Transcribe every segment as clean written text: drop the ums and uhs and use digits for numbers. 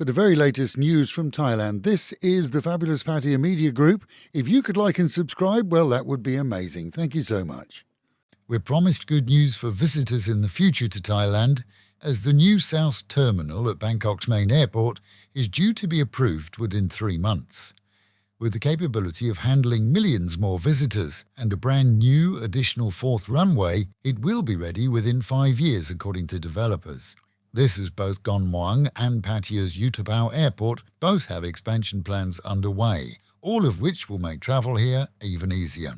For the very latest news from Thailand, this is the Fabulous Pattaya Media Group. If you could like and subscribe, well, that would be amazing. Thank you so much. We're promised good news for visitors in the future to Thailand, as the new South Terminal at Bangkok's main airport is due to be approved within 3 months. With the capability of handling millions more visitors and a brand new additional 4th runway, it will be ready within 5 years, according to developers. This is both Khon Kaen and Pattaya's Utapao Airport both have expansion plans underway, all of which will make travel here even easier.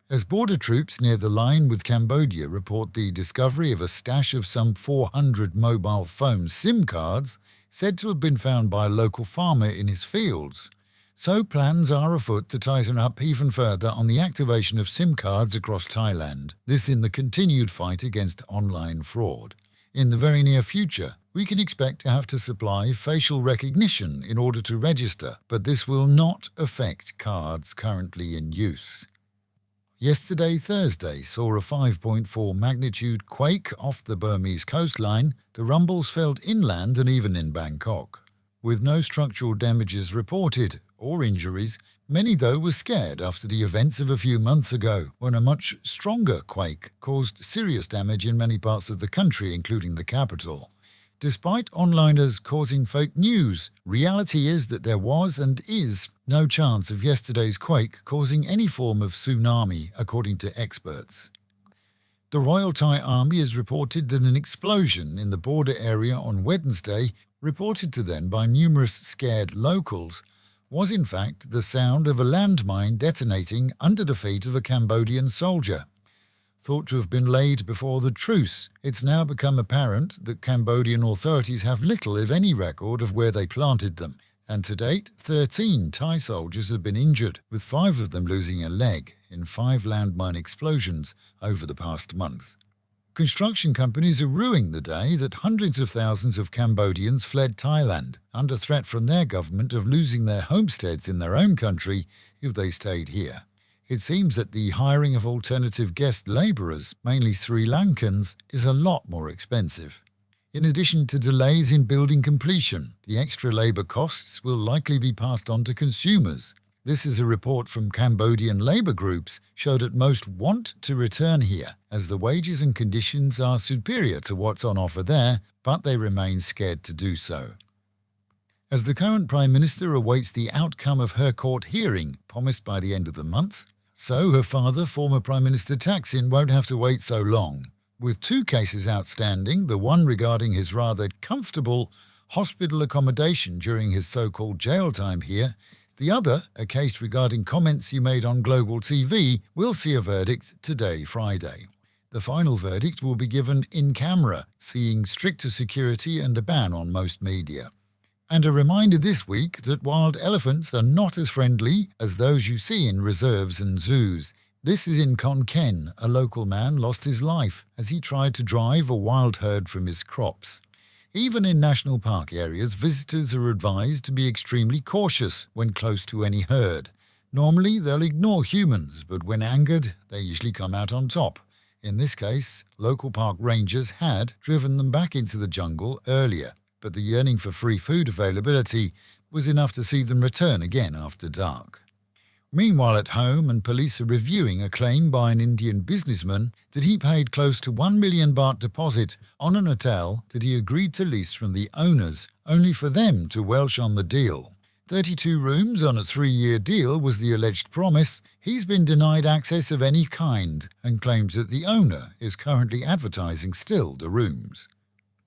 As border troops near the line with Cambodia report the discovery of a stash of some 400 mobile phone SIM cards said to have been found by a local farmer in his fields, so plans are afoot to tighten up even further on the activation of SIM cards across Thailand, this in the continued fight against online fraud. In the very near future, we can expect to have to supply facial recognition in order to register, but this will not affect cards currently in use. Yesterday, Thursday, saw a 5.4 magnitude quake off the Burmese coastline. The rumbles felt inland and even in Bangkok. With no structural damages reported or injuries, many though were scared after the events of a few months ago, when a much stronger quake caused serious damage in many parts of the country, including the capital. Despite onliners causing fake news, reality is that there was and is no chance of yesterday's quake causing any form of tsunami, according to experts. The Royal Thai Army has reported that an explosion in the border area on Wednesday, reported to them by numerous scared locals, was in fact the sound of a landmine detonating under the feet of a Cambodian soldier. Thought to have been laid before the truce, it's now become apparent that Cambodian authorities have little, if any, record of where they planted them, and to date 13 Thai soldiers have been injured, with 5 of them losing a leg in 5 landmine explosions over the past month. Construction companies are rueing the day that hundreds of thousands of Cambodians fled Thailand, under threat from their government of losing their homesteads in their own country if they stayed here. It seems that the hiring of alternative guest labourers, mainly Sri Lankans, is a lot more expensive. In addition to delays in building completion, the extra labour costs will likely be passed on to consumers. This is a report from Cambodian labour groups showed that most want to return here, as the wages and conditions are superior to what's on offer there, but they remain scared to do so. As the current Prime Minister awaits the outcome of her court hearing, promised by the end of the month, so her father, former Prime Minister Thaksin, won't have to wait so long. With 2 cases outstanding, the one regarding his rather comfortable hospital accommodation during his so-called jail time here, the other, a case regarding comments he made on global TV, will see a verdict today, Friday. The final verdict will be given in camera, seeing stricter security and a ban on most media. And a reminder this week that wild elephants are not as friendly as those you see in reserves and zoos. This is in Khon Kaen. A local man lost his life as he tried to drive a wild herd from his crops. Even in national park areas, visitors are advised to be extremely cautious when close to any herd. Normally, they'll ignore humans, but when angered, they usually come out on top. In this case, local park rangers had driven them back into the jungle earlier, but the yearning for free food availability was enough to see them return again after dark. Meanwhile at home, and police are reviewing a claim by an Indian businessman that he paid close to 1 million baht deposit on an hotel that he agreed to lease from the owners, only for them to welsh on the deal. 32 rooms on a 3-year deal was the alleged promise. He's been denied access of any kind and claims that the owner is currently advertising still the rooms.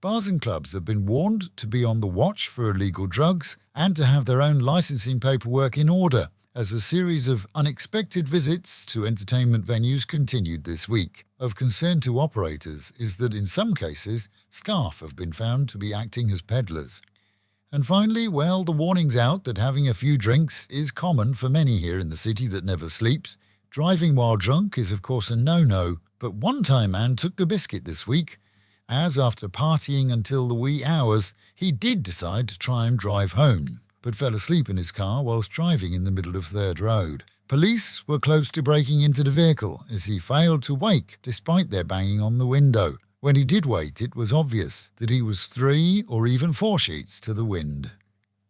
Bars and clubs have been warned to be on the watch for illegal drugs and to have their own licensing paperwork in order, as a series of unexpected visits to entertainment venues continued this week. Of concern to operators is that in some cases, staff have been found to be acting as peddlers. And finally, well, the warning's out that having a few drinks is common for many here in the city that never sleeps. Driving while drunk is of course a no-no, but one Thai man took the biscuit this week, as after partying until the wee hours, he did decide to try and drive home, but fell asleep in his car whilst driving in the middle of Third Road. Police were close to breaking into the vehicle as he failed to wake despite their banging on the window. When he did wake, it was obvious that he was 3 or even 4 sheets to the wind.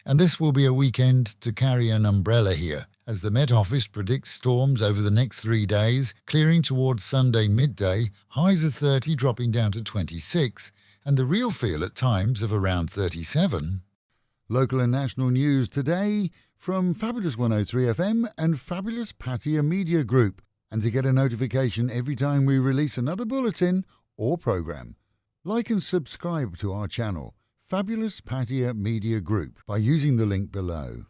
And this will be a weekend to carry an umbrella here, as the Met Office predicts storms over the next 3 days, clearing towards Sunday midday, highs of 30 dropping down to 26, and the real feel at times of around 37. Local and national news today from Fabulous 103 FM and Fabulous Pattaya Media Group. And to get a notification every time we release another bulletin or programme, like and subscribe to our channel, Fabulous Pattaya Media Group, by using the link below.